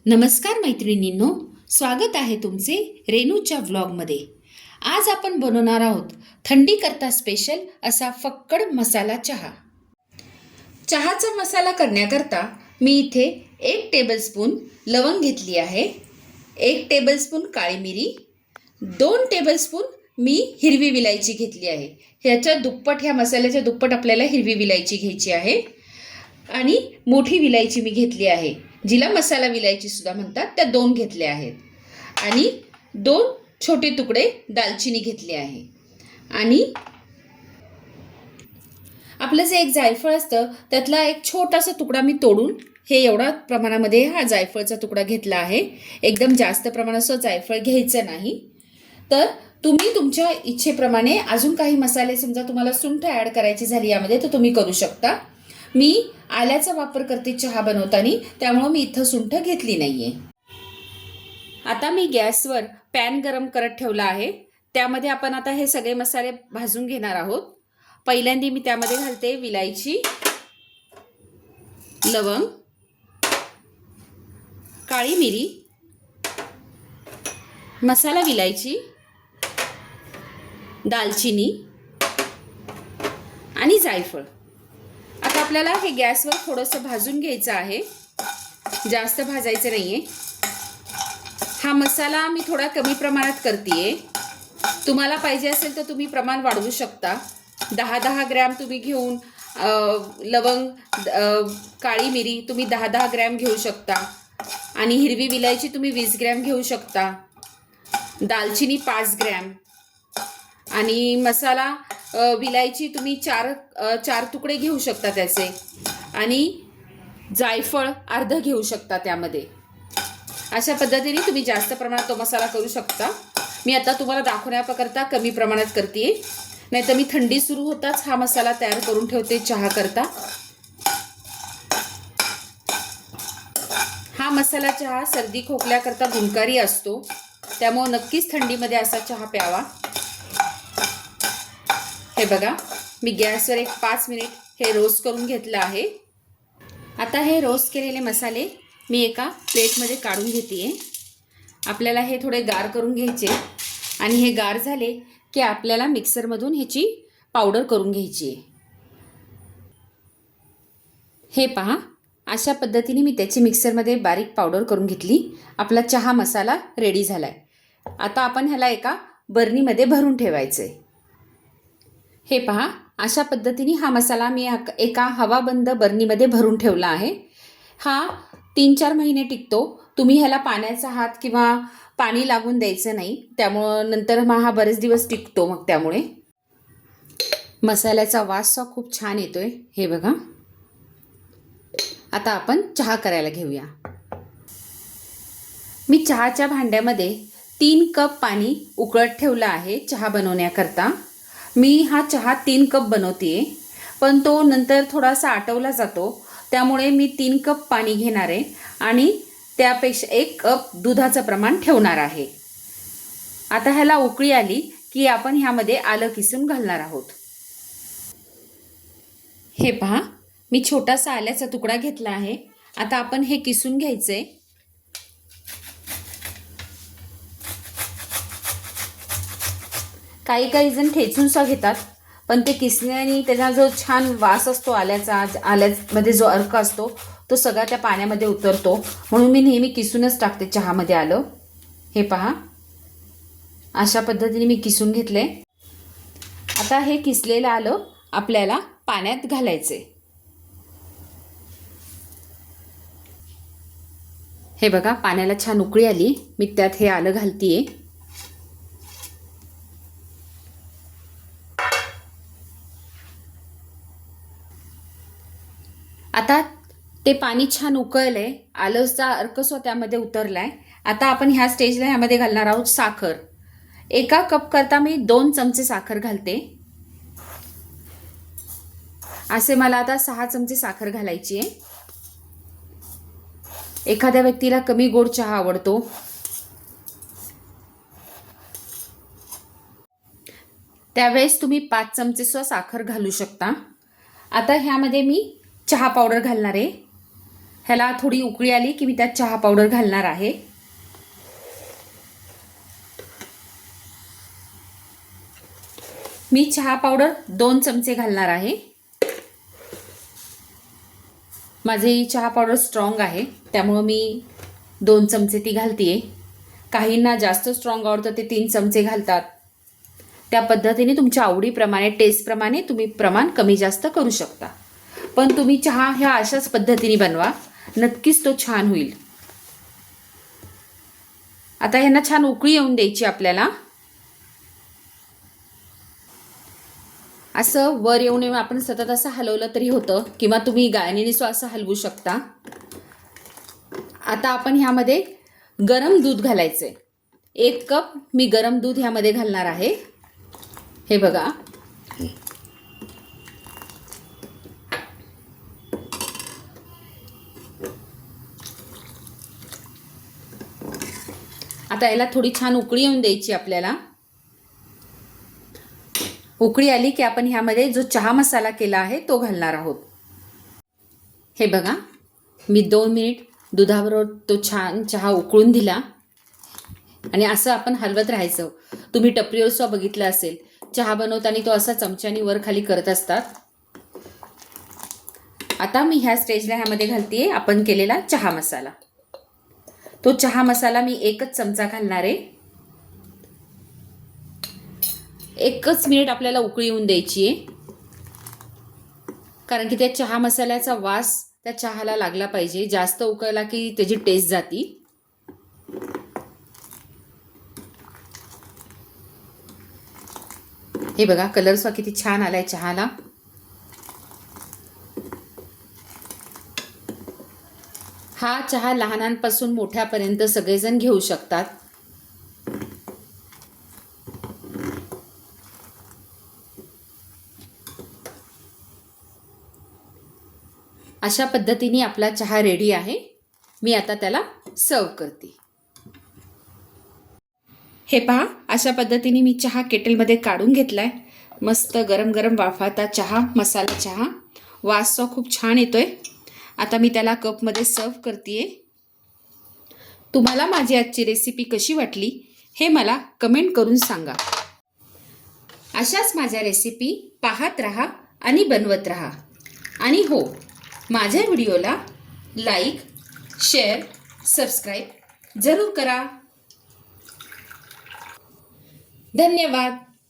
नमस्कार मैत्रिणींनो, स्वागत आहे तुमचे रेणूच्या व्लॉगमध्ये। आज आपण बनवणार आहोत थंडीकरता स्पेशल असा फक्कड मसाला चहा। चहाचा मसाला करण्याकरता मी इथे 1 टेबलस्पून लवंग घेतली आहे, 1 टेबलस्पून काळी मिरी, 2 टेबलस्पून मी हिरवी विलायची घेतली आहे। ह्याच्या दुप्पट, ह्या मसाल्याच्या दुप्पट आपल्याला हिरवी विलायची घ्यायची आहे आणि मोठी विलायची मी घेतली आहे, जिला मसाला विलायची सुद्धा म्हणतात, त्या 2 घेतल्या आहेत आणि 2 छोटे तुकडे दालचिनी घेतले आहे। आणि आपलं जे एक जायफळ असतं त्यातला एक छोटासा तुकडा मी तोडून हे एवढा प्रमाणामध्ये हा जायफळचा तुकडा घेतला आहे। एकदम जास्त प्रमाणात जायफळ घ्यायचं नाही, तर तुम्ही तुमच्या इच्छेप्रमाणे अजून काही मसाले, समजा तुम्हाला सुंठ ॲड करायची झाली यामध्ये तर तुम्ही करू शकता। मी आल्याचा वापर करते चहा बनवताना, त्यामुळे मी इथं सुंठ घेतली नाहीये। आता मी गॅसवर पॅन गरम करत ठेवला आहे, त्यामध्ये आपण आता हे सगळे मसाले भाजून घेणार आहोत। पहिल्यांदा मी त्यामध्ये घालते विलायची, लवंग, काळी मिरी, मसाला विलायची, दालचिनी आणि जायफळ। आता आपल्याला हे गॅसवर थोडंसं भाजून घ्यायचं आहे, जास्त भाजायचं नाहीये। हा मसाला मी थोडा कमी प्रमाणात करतेय, तुम्हाला पाहिजे असेल तर तुम्ही प्रमाण वाढवू शकता। 10-10 ग्रॅम तुम्ही घेऊन लवंग, काळी मिरी तुम्ही 10-10 ग्रॅम घेऊ शकता आणि हिरवी विलायची तुम्ही 20 ग्रॅम घेऊ शकता, दालचिनी 5 ग्रॅम आणि मसाला विलायची तुम्ही 4 तुकडे घेऊ शकता त्याचे, आणि जायफळ अर्ध घेऊ शकता त्यामध्ये। अशा पद्धतीने तुम्ही जास्त प्रमाणात तो मसाला करू शकता। मी आता तुम्हाला दाखवण्याकरता कमी प्रमाणात करते, नाहीतर मी थंडी सुरू होताच हा मसाला तयार करून ठेवते चहा करता। हा मसाला चहा सर्दी खोकल्याकरता गुणकारी असतो, त्यामुळे नक्कीच थंडीमध्ये असा चहा प्यावा। हे बघा, मी गॅसवर एक 5 मिनिट हे रोस्ट करून घेतलं आहे। आता हे रोस्ट केलेले मसाले मी एका प्लेटमध्ये काढून घेते। आपल्याला हे थोडे गार करून घ्यायचे आणि हे गार झाले की आपल्याला मिक्सरमधून ह्याची पावडर करून घ्यायची आहे। हे पहा, अशा पद्धतीने मी त्याची मिक्सरमध्ये बारीक पावडर करून घेतली। आपला चहा मसाला रेडी झालाय। आता आपण ह्याला एका बरणीमध्ये भरून ठेवायचे। हे पहा, अशा पद्धतीने हा मसाला मी एका हवाबंद बरणीमध्ये भरून ठेवला आहे। हा 3-4 महिने टिकतो। तुम्ही ह्याला पाण्याचा हात किंवा पाणी लागून द्यायचं नाही, त्यामुळं नंतर हा बरेच दिवस टिकतो। मग त्यामुळे मसाल्याचा वास खूप छान येतोय। हे बघा, आता आपण चहा करायला घेऊया। मी चहाच्या भांड्यामध्ये 3 कप पाणी उकळत ठेवलं आहे चहा बनवण्याकरता। मी हा चहा 3 कप बनवते, पण तो नंतर थोडासा आटवला जातो, त्यामुळे मी 3 कप पाणी घेणार आहे आणि त्यापेक्षा 1 कप दुधाचं प्रमाण ठेवणार आहे। आता ह्याला उकळी आली की आपण ह्यामध्ये आलं किसून घालणार आहोत। हे पहा, मी छोटासा आल्याचा तुकडा घेतला आहे। आता आपण हे किसून घ्यायचंय। काही जण ठेचूनसा घेतात, पण ते किसण्याने त्याचा जो छान वास असतो आल्याचा, आल्यामध्ये जो अर्क असतो तो सगळा त्या पाण्यामध्ये उतरतो, म्हणून मी नेहमी किसूनच टाकते चहामध्ये आलं। हे पहा, अशा पद्धतीने मी किसून घेतले। आता हे किसलेलं आलं आपल्याला पाण्यात घालायचे। हे बघा, पाण्याला छान उकळी आली, मी त्यात हे आलं घालतीये। आता ते पाणी छान उकळलंय, आलंचा अर्कसो त्यामध्ये उतरलाय। आता आपण ह्या स्टेजला ह्यामध्ये घालणार आहोत साखर। 1 कप करता मी 2 चमचे साखर घालते। असे मला आता 6 चमचे साखर घालायची आहे। एखाद्या व्यक्तीला कमी गोड चहा आवडतो, त्यावेळेस तुम्ही 5 चमचे साखर घालू शकता। आता ह्यामध्ये मी चहा पावडर घालणार आहे। ह्याला थोडी उकळी आली की मी त्यात चहा पावडर घालणार आहे. मी चहा पावडर 2 चमचे घालणार आहे. माझी चहा पावडर स्ट्रॉंग आहे त्यामुळे मी 2 चमचे ती घालतीये. काहींना जास्त स्ट्रॉंग आवडतं ते 3 चमचे घालतात. त्या पद्धतीने तुमच्या आवडीप्रमाणे टेस्टप्रमाणे तुम्ही प्रमाण कमी जास्त करू शकता. पण तुम्ही चहा ह्या अशाच पद्धतीने बनवा, नक्कीच तो छान होईल. आता ह्यांना छान उकळी येऊन द्यायची आपल्याला. असं वर येऊन येऊन आपण सतत असं हलवलं तरी होतं किंवा तुम्ही गाळणीने असं हलवू शकता. आता आपण ह्यामध्ये गरम दूध घालायचंय. 1 कप मी गरम दूध ह्यामध्ये घालणार आहे. हे बघा, आता याला थोडी छान उकळी येऊन द्यायची आपल्याला. उकळी आली की आपण ह्यामध्ये जो चहा मसाला केला आहे तो घालणार आहोत. हे बघा, मी 2 मिनिट दुधाबरोबर तो छान चहा उकळून दिला आणि असं आपण हलवत राहायचं. तुम्ही टपरीवर सुद्धा बघितलं असेल, चहा बनवताना तो असा चमच्यानी वर खाली करत असतात. आता मी ह्या स्टेजला ह्यामध्ये घालतीये आपण केलेला चहा मसाला. तो चहा मसाला मी 1च चमचा घालणार आहे. 1च मिनिट आपल्याला उकळी येऊन द्यायची आहे, कारण की त्या चहा मसाल्याचा वास त्या चहाला लागला पाहिजे. जास्त उकळला की त्याची टेस्ट जाती. हे बघा, कलर सुद्धा किती छान आलाय चहाला. हा चहा लहानांपासून मोठ्यापर्यंत सगळेजण घेऊ शकतात. अशा पद्धतीने आपला चहा रेडी आहे. मी आता त्याला सर्व करते. हे पहा, अशा पद्धतीने मी चहा केटलमध्ये काढून घेतलाय. मस्त गरम गरम वाफाता चहा, मसाला चहा, वास खूप छान येतोय. आता मी त्याला कपमध्ये सर्व करतेय. तुम्हाला माझी आजची रेसिपी कशी वाटली हे मला कमेंट करून सांगा. अशाच माझ्या रेसिपी पाहत राहा आणि बनवत राहा. आणि हो, माझ्या व्हिडिओला लाईक, शेअर, सबस्क्राईब जरूर करा. धन्यवाद.